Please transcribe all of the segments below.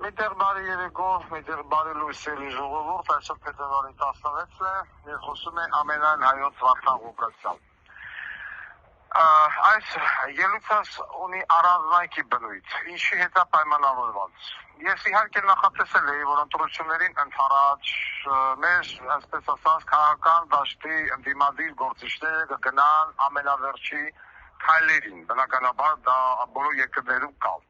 Միտեղ բարի երեկո, միտեղ բարի լույսերի ժողովուրդ, այսօր փետրվարի 16-ն է, ես խոսում եմ ամենայն հայոց Վարդան Ղուկասյան։ Այս ելույթս ունի առանձնայքի բնույթ, ինչի հետ է պայմանավորված։ Ես իհարկե նախատեսել էի, որ ընտրություններին ընդառաջ մեր, այսպես ասած, քաղաքական դաշտի ընդդիմադիր գործիչները կգնան ամենավերջի քայլերին, բնականաբար դա բոլոր երկրներում կա։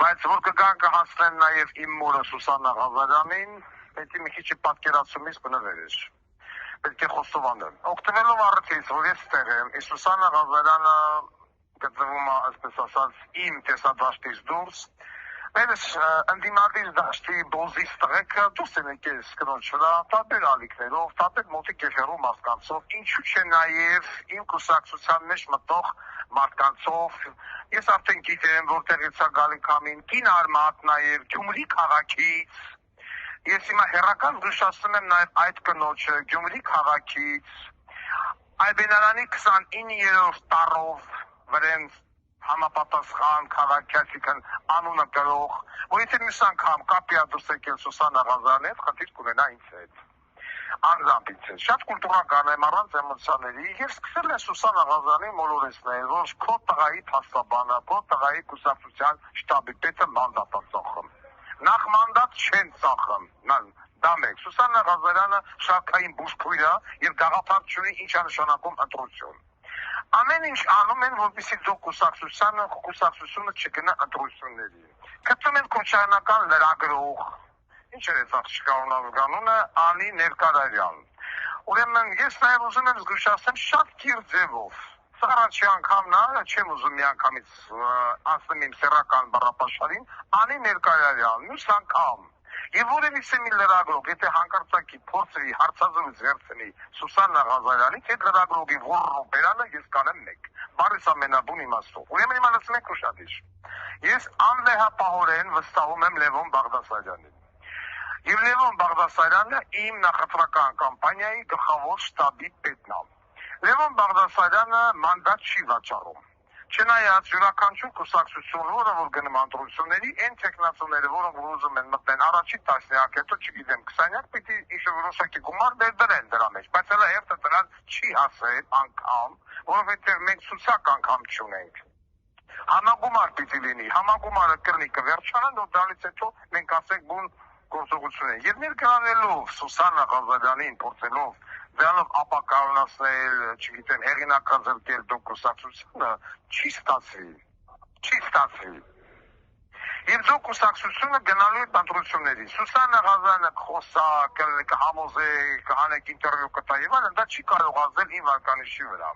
Բայց որ կգան կհասնեն նաև իմ մորը Սուսաննա Ղազարյանին, պետք է մի քիչ պատկերացումից բնվել էր։ Պետք է խոստովանել։ Օգտվելով առիթից, որ ես տեղ եմ, Սուսաննա Ղազարյանը գտնվում է, այսպես ասած, իմ տեսադաշտից դուրս, մերս ընդդիմադիր դաշտի բոզից տղեկը դուրս են եկել կնոջ վրա, տարբեր ալիքներով, տարբեր մոտիկ եւ հեռու մարդկանցով, ինչու՞ չէ նաև իմ կուսակցության մեջ մտող մարդկանցով, ես արդեն գիտեմ, որտեղից է գալի քամին, կին արմատ նաև Գյումրի քաղաքից, ես հիմա հեռական զգուշացնում եմ նաև այդ կնոջը Գյումրի քաղաքից, Այբենարանի 29-րդ տարով վրենց համապատասխան քաղաքացիական անունը կրող, որ եթե մյուս անգամ կապի դուրս եկել Սուսաննա Ղազարյանի հետ, խնդիր կունենա ինձ հետ։ Անձամբ ինձ հետ։ Շատ կուլտուրական եմ, առանց էմոցիաների, եւ սկսել է Սուսաննա Ղազարյանին մոլորեցնել, որ քո տղայի փաստաբանը, քո տղայի կուսակցության շտաբի պետը մանդատ է ծախում։ Նախ մանդատ չեն ծախում, դա մեկ։ Սուսաննա Ղազարյանը շարքային բուժքույր է եւ գաղափար չունի ինչ է նշանակում ընտրություն։ Ամեն ինչ անում են, որպեսզի ձո կուսակցությունը չգնա ընտրությունների։ Գտնում են քոչարանական լրագրող, ինչ է այս աղջկա անունը, Անի Ներկարարյան։ Ուրեմն ես նաև ուզում եմ զգուշացնել շատ կիրճ ձևով։ Սա առաջի անգամն է, չեմ ուզում մի անգամից ասեմ իմ սեռական բառապաշարին, Անի Ներկարարյան, մյուս անգամ։ Եվ որևիցե մի լրագրող, եթե հանկարծակի փորձի հարցազրույց վերցնի Սուսաննա Ղազարյանից, այդ լրագրողի ոռ բերանը ես կանեմ մեկ։ Բարիս ամենաբուն իմաստով։ Ուրեմն հիմա լսում եք ուշադիր։ Ես անվեհապահորեն վստահում եմ Լևոն Բաղդասարյանին։ Եվ Լևոն Բաղդասարյանը իմ նախընտրական կամպանիայի գլխավոր շտաբի պետն է։ Լևոն Բաղդասարյանը մանդատ չի վաճառում։ Չնայած յուրաքանչյուր կուսակցություն, որը որ գնում ընտրությունների, այն տեխնացիաները, որոնք ուզում են մտնել առաջի տասնյակ, հետո չգիտեմ 20-յակ, պիտի ինչ-որ որոշակի գումար դրեն դրա մեջ, բայց հələ հերթը դրան չի հասել անգամ, որովհետև մենք ցուցակ անգամ չունենք։ Համագումար պիտի լինի, համագումարը կրնի կվերջանա, որ դրանից հետո մենք ասենք բուն գործողություն է։ Եվ ներկայանելով Սուսաննա Ղազարյանին փորձելով դրանով ապակայունացնել, չգիտեմ, հեղինակազրկել դու կուսակցությունը, չի ստացվի։ Եվ դու կուսակցությունը գնալու է ընտրությունների։ Սուսաննա Ղազարյանը խոսա, կհամոզե, կհանեք ինտերվյու կտա եւ այլն, դա չի կարող ազդել իմ վարկանիշի վրա։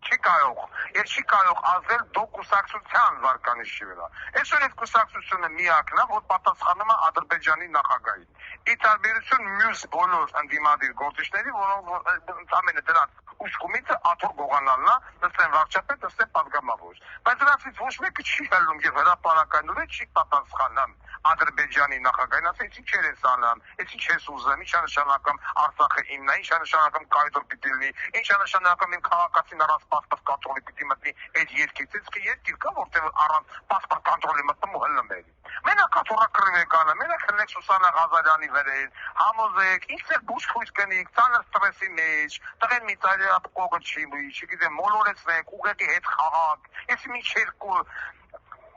Չի կարող, եւ չի կարող ազդել դու կուսակցության վարկանիշի վրա։ Այսօր այդ կուսակցությունը միակն է, որ պատասխանում է Ադրբեջանի նախագահին։ Ի տարբերություն մյուս բոլոր ընդդիմադիր գործիչների, որոնք ընդամենը դրանց ուշքումիցը աթոռ գողանալն է, նստեն վարչապետ, նստեն պատգամավոր։ Բայց դրանցից ոչ մեկը չի հելնում եւ հրապարակայնորեն չի պատասխանում Ադրբեջանի նախագահին, ասես ինչ ես անում, ինչ ես ուզում, ինչ է նշանակում Արցախը իմն է, ինչ է նշանակում կայդոր պիտի լինի, ինչ է նշանակում իմ քաղաքացին առանց պասպորտ կոնտրոլի պիտի մտնի այդ երկրից, երկիր կա, որտեղ առանց պասպորտ կոնտրոլի մտնում ու հելնում է։ Մենակ աթոռակռիվ եք անում, մենակ հնեք Սուսաննա Ղազարյանի վրեն, համոզեք, ինչ է բուժքույր կնիկ, ծանր ստրեսի մեջ, տղեն մի տարի կողը չի բույ, չգիտեմ, մոլորեցնեք, ուղղակի հետ խաղակ, ես մի չերկու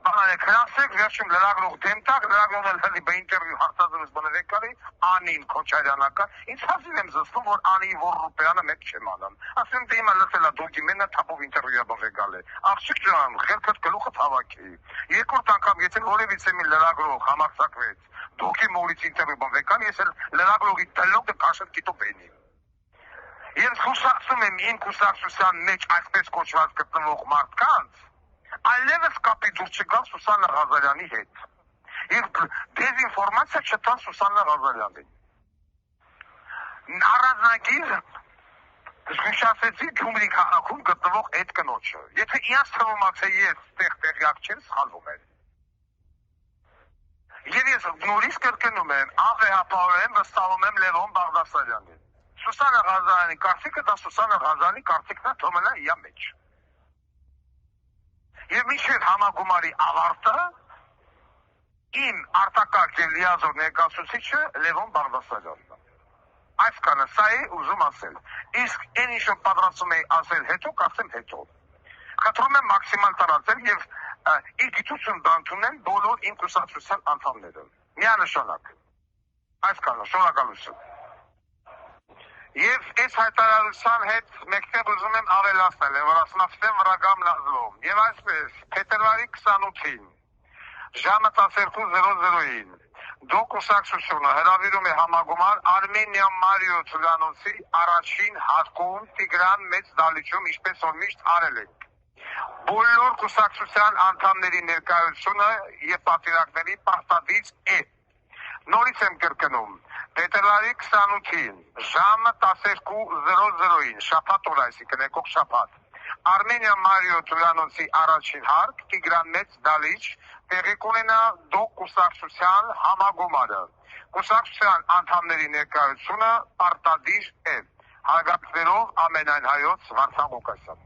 բանալեք, հրասեք, վերջում լրագրող դեմ տակ, լրագրողն էլ հլի բինտերվյու հարցազրույց բնվեք կարի, Անին Քոչարյանական, ինձ հազիվ եմ զսվում, որ Անի որ ռուպեանը մեկ չեմ անում։ Ասեմ թե հիմա լսելա դոգի մենա թափով ինտերվյու բնվեկալ է։ Աղջիկ ջան, խելքդ գլուխդ հավաքի։ Երկրորդ անգամ եթե որևիցե մի լրագրող համարձակվեց դոգի մորից ինտերվյու բնվեկալ, ես էլ լրագրողի դլոկը կաշել կիտով էնի։ Ես խուսացում եմ իմ կուսակցության մեջ այսպես կոչված գտնվող մարդկանց, այլևս կապի դուր չգան Սուսաննա Ղազարյանի հետ։ Եվ դեզինֆորմացիա չտան Սուսաննա Ղազարյանին։ Առանձնագիր զգուշացեցի Գյումրի քաղաքում գտնվող այդ կնոջը։ Եթե իրանց թվում է, թե ես տեղյակ չեմ, սխալվում եմ։ Եվ ես նորից կրկնում եմ, անվեհապահորեն վստահում եմ Լևոն Բաղդասարյանին։ Սուսաննա Ղազարյանի կարծիքը դա Սուսաննա Ղազարյանի կարծիքն է թողնելա իր մեջ։ Եվ մինչև համագումարի ավարտը Իմ արտակարգ եւ լիազոր ներկայացուցիչը Լևոն Բաղդասարյանն է։ Այսքանը սա է ուզում ասել։ Իսկ այն ինչ պատրաստում էի ասել հետո, կասեմ հետո։ Խնդրում եմ մաքսիմալ տարածել եւ իր գիտություն դանդունել բոլոր իմ կուսակցության անդամները։ Միանշանակ։ Այսքանը, շնորհակալություն։ Եվ այս հայտարարության հետ մեկտեղ ուզում եմ ավելացնել, որ ասնավստեմ վրագամ լազլում։ Եվ այսպես, փետրվարի 28-ին, ժամը 12:00-ին, դուք կուսակցությունը հրավիրում է համագումար Արմենիա Մարիո Ծուլյանոցի առաջին հարկում Տիգրան Մեծ դալիճում, ինչպես որ միշտ արել եք։ Բոլոր կուսակցության անդամների ներկայությունը եւ պատվիրակների պարտադիր է։ Նորից եմ կրկնում, փետրվարի 28-ին, ժամը 12:00-ին, շաբաթ օր, այսինքն եկող շաբաթ, Արմենիա Մարիո Ծուլյանոցի առաջին հարկ Տիգրան Մեծ դալիճ տեղի կունենա դուք կուսակցության համագումարը։ Կուսակցության անդամների ներկայությունը պարտադիր է։ Հարգանքներով ամենայն հայոց Վարդան Ղուկասյան։